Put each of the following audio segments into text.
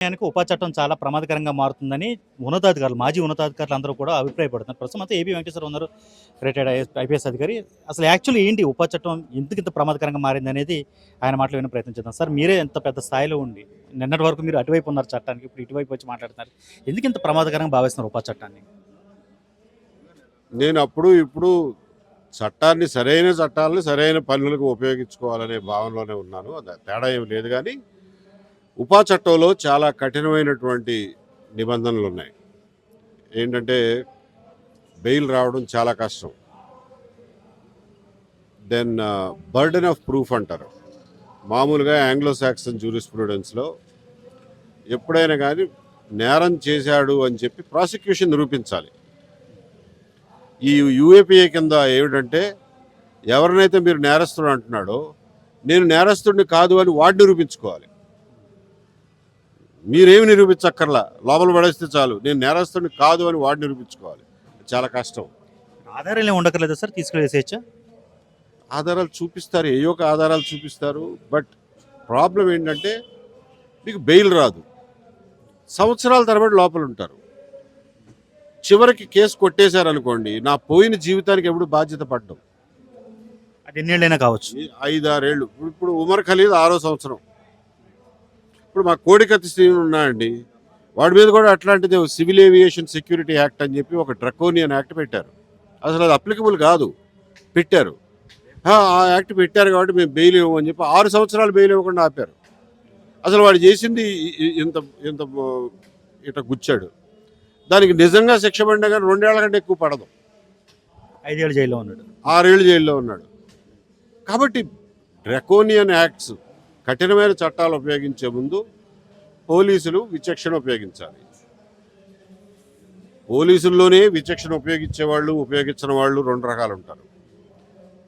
ఉపా చట్టం చాలా ప్రమాదకరంగా మారుతుందని ఉన్నతాధికారులు, మాజీ ఉన్నతాధికారులు అందరూ కూడా అభిప్రాయపడుతున్నారు. ప్రస్తుతం అయితే ఏబీ వెంకటేశ్వర ఉన్నారు, రిటైర్డ్ ఐపీఎస్ అధికారి. అసలు యాక్చువల్లీ ఏంటి ఉపా చట్టం ఎందుకు ఇంత ప్రమాదకరంగా మారింది అనేది ఆయన మాటలు వినే ప్రయత్నం చేద్దాం. సార్, మీరే ఎంత పెద్ద స్థాయిలో ఉండి నిన్నటి వరకు మీరు అటువైపు ఉన్నారు చట్టానికి, ఇప్పుడు ఇటువైపు వచ్చి మాట్లాడుతున్నారు. ఎందుకు ఇంత ప్రమాదకరంగా భావిస్తున్నారు ఉపా చట్టాన్ని? నేను అప్పుడు ఇప్పుడు చట్టాన్ని చట్టాలను సరైన పనులకు ఉపయోగించుకోవాలనే భావనలోనే ఉన్నాను. తేడా ఏమి లేదు. కానీ ఉపా చట్టంలో చాలా కఠినమైనటువంటి నిబంధనలు ఉన్నాయి. ఏంటంటే బెయిల్ రావడం చాలా కష్టం. దెన్ బర్డెన్ ఆఫ్ ప్రూఫ్ అంటారు. మామూలుగా ఆంగ్లో సాక్సన్ జ్యూరిస్ప్రూడెన్స్లో ఎప్పుడైనా కానీ నేరం చేశాడు అని చెప్పి ప్రాసిక్యూషన్ నిరూపించాలి. ఈ యూఏపీఏ కింద ఏమిటంటే ఎవరినైతే మీరు నేరస్తుడు అంటున్నాడో నేను నేరస్తుడిని కాదు అని వాడు నిరూపించుకోవాలి. మీరేమి నిరూపించక్కర్లా, లోపల పడేస్తే చాలు నేను నేరస్తుడిని కాదు అని వాడు నిరూపించుకోవాలి. చాలా కష్టం. ఆధారాలు ఉండక్కర్లేదు సార్, తీసుకెళ్ళేసేయచ్చా? ఆధారాలు చూపిస్తారు, ఏయో ఒక ఆధారాలు చూపిస్తారు. బట్ ప్రాబ్లం ఏంటంటే మీకు బెయిల్ రాదు, సంవత్సరాల తరబడి లోపల ఉంటారు. చివరికి కేసు కొట్టేశారనుకోండి, నా పోయిన జీవితానికి ఎప్పుడు బాధ్యత పడ్డం. అది ఎన్నేళ్ళైనా కావచ్చు, 5-6 ఏళ్ళు. ఇప్పుడు ఉమర్ ఖలీద్ 6వ సంవత్సరం. ఇప్పుడు మా కోడికత్తి శ్రీను ఉన్నాయండి, వాడి మీద కూడా అట్లాంటిదే సివిల్ ఏవియేషన్ సెక్యూరిటీ యాక్ట్ అని చెప్పి ఒక డ్రకోనియన్ యాక్ట్ పెట్టారు. అసలు అది అప్లికబుల్ కాదు, పెట్టారు. ఆ యాక్ట్ పెట్టారు కాబట్టి మేము బెయిల్ ఇవ్వమని చెప్పి 6 సంవత్సరాలు బెయిల్ ఇవ్వకుండా ఆపారు. అసలు వాడు చేసింది ఇంత ఇంత ఇట్లా గుచ్చాడు. దానికి నిజంగా శిక్ష పడినా కానీ 2 ఏళ్ల కంటే ఎక్కువ పడదు. 5 ఏళ్ళు జైల్లో ఉన్నాడు, 6 ఏళ్ళు జైల్లో ఉన్నాడు. కాబట్టి డ్రకోనియన్ యాక్ట్స్, కఠినమైన చట్టాలు ఉపయోగించే ముందు పోలీసులు విచక్షణ ఉపయోగించాలి. పోలీసుల్లోనే విచక్షణ ఉపయోగించేవాళ్ళు, ఉపయోగించిన వాళ్ళు 2 రకాలు ఉంటారు.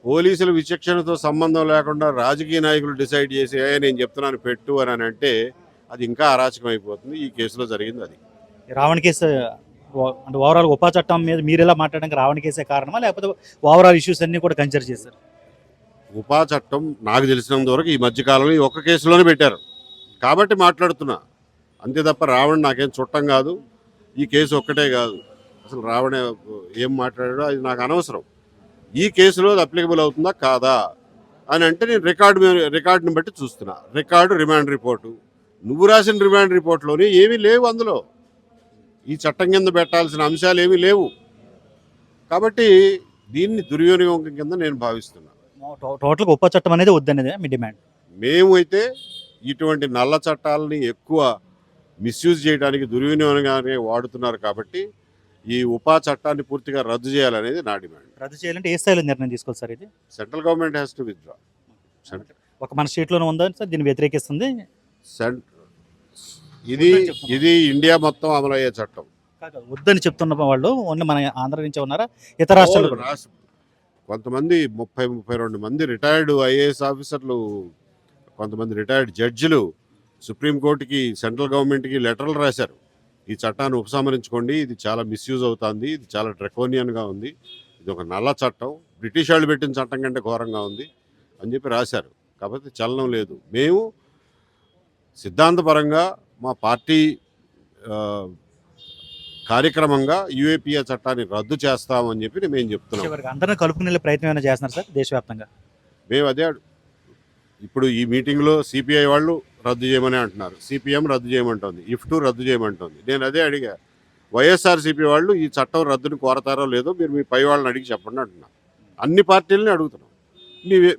పోలీసుల విచక్షణతో సంబంధం లేకుండా రాజకీయ నాయకులు డిసైడ్ చేసి నేను చెప్తున్నాను పెట్టు అని అంటే అది ఇంకా అరాచకం అయిపోతుంది. ఈ కేసులో జరిగింది అది. రావణ కేసు అంటే ఓవరాల్ ఉపా చట్టం మీద మీరు ఎలా మాట్లాడడానికి రావణ కేసే కారణమా, లేకపోతే ఓవరాల్ ఇష్యూస్ అన్ని కూడా కన్సిడర్ చేశారు? ఉపా చట్టం నాకు తెలిసినంత వరకు ఈ మధ్యకాలంలో ఈ ఒక్క కేసులోనే పెట్టారు కాబట్టి మాట్లాడుతున్నా. అంతే తప్ప రావణ నాకేం చుట్టం కాదు, ఈ కేసు ఒక్కటే కాదు. అసలు రావణ ఏం మాట్లాడాడో అది నాకు అనవసరం. ఈ కేసులో అది అప్లికబుల్ అవుతుందా కాదా అని అంటే నేను రికార్డుని బట్టి చూస్తున్నా. రికార్డు, రిమాండ్ రిపోర్టు, నువ్వు రాసిన రిమాండ్ రిపోర్ట్లోనే ఏమీ లేవు, అందులో ఈ చట్టం కింద పెట్టాల్సిన అంశాలు ఏమీ లేవు. కాబట్టి దీన్ని దుర్వినియోగం కింద నేను భావిస్తున్నా. టోటల్గా ఉపా చట్టం అనేది వద్దనేదే మీ డిమాండ్? మేము అయితే ఇటువంటి నల్ల చట్టాలని ఎక్కువ మిస్యూజ్ చేయడానికి, దుర్వినియోగంగానే వాడుతున్నారు. కాబట్టి ఈ ఉపా చట్టాన్ని పూర్తిగా రద్దు చేయాలనేది నా డిమాండ్. రద్దు చేయాలంటే ఏ స్థాయిలో నిర్ణయం తీసుకోవాలి సార్? ఇది central government has to withdraw. ఒక మన స్టేట్లోనే ఉందా సార్ దీన్ని వ్యతిరేకిస్తుంది? ఇది ఇండియా మొత్తం అమలయ్యే చట్టం. వద్దని చెప్తున్న వాళ్ళు ఓన్లీ మన ఆంధ్ర నుంచే ఉన్నారా, ఇతర రాష్ట్రాలు? కొంతమంది 30-32 మంది రిటైర్డ్ ఐఏఎస్ ఆఫీసర్లు, కొంతమంది రిటైర్డ్ జడ్జిలు సుప్రీంకోర్టుకి, సెంట్రల్ గవర్నమెంట్కి లెటర్లు రాశారు. ఈ చట్టాన్ని ఉపసంహరించుకోండి, ఇది చాలా మిస్యూజ్ అవుతుంది, ఇది చాలా డ్రకోనియన్గా ఉంది, ఇది ఒక నల్ల చట్టం, బ్రిటిష్ వాళ్ళు పెట్టిన చట్టం కంటే ఘోరంగా ఉంది అని చెప్పి రాశారు. కాబట్టి చలనం లేదు. మేము సిద్ధాంతపరంగా మా పార్టీ కార్యక్రమంగా యూఏపీఏ చట్టాన్ని రద్దు చేస్తామని చెప్పి మేము చెప్తున్నాం. అందరినీ కలుపుకునే ప్రయత్నం ఏమైనా చేస్తున్నారు సార్ దేశవ్యాప్తంగా? మేము అదే ఇప్పుడు ఈ మీటింగ్లో సిపిఐ వాళ్ళు రద్దు చేయమని అంటున్నారు, సిపిఎం రద్దు చేయమంటుంది, ఇఫ్టు రద్దు చేయమంటుంది. నేను అదే అడిగా, వైఎస్ఆర్సీపీ వాళ్ళు ఈ చట్టం రద్దుని కోరతారో లేదో మీరు మీ పై వాళ్ళని అడిగి చెప్పండి అంటున్నా. అన్ని పార్టీలని అడుగుతున్నాం,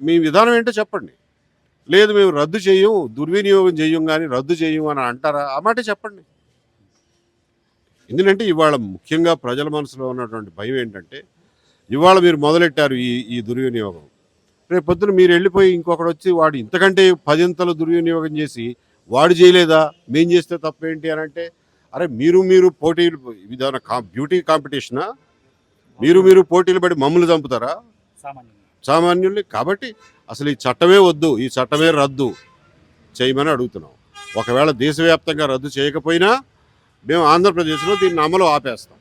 మీ విధానం ఏంటో చెప్పండి. లేదు మేము రద్దు చేయం, దుర్వినియోగం చేయం కానీ రద్దు చేయం అని అంటారా? ఆ మాట చెప్పండి. ఎందుకంటే ఇవాళ ముఖ్యంగా ప్రజల మనసులో ఉన్నటువంటి భయం ఏంటంటే, ఇవాళ మీరు మొదలెట్టారు ఈ దుర్వినియోగం, రేపు పొద్దున మీరు వెళ్ళిపోయి ఇంకొకటి వచ్చి వాడు ఇంతకంటే 10 దుర్వినియోగం చేసి వాడు చేయలేదా, మేం చేస్తే తప్పేంటి అని అంటే, అరే మీరు పోటీలు, విధాన బ్యూటీ కాంపిటీషనా? మీరు పోటీలు పడి మమ్మల్ని చంపుతారా సామాన్యుల్ని? కాబట్టి అసలు ఈ చట్టమే వద్దు, ఈ చట్టమే రద్దు చేయమని అడుగుతున్నాం. ఒకవేళ దేశవ్యాప్తంగా రద్దు చేయకపోయినా మేము ఆంధ్రప్రదేశ్లో దీన్ని అమలు ఆపేస్తాం.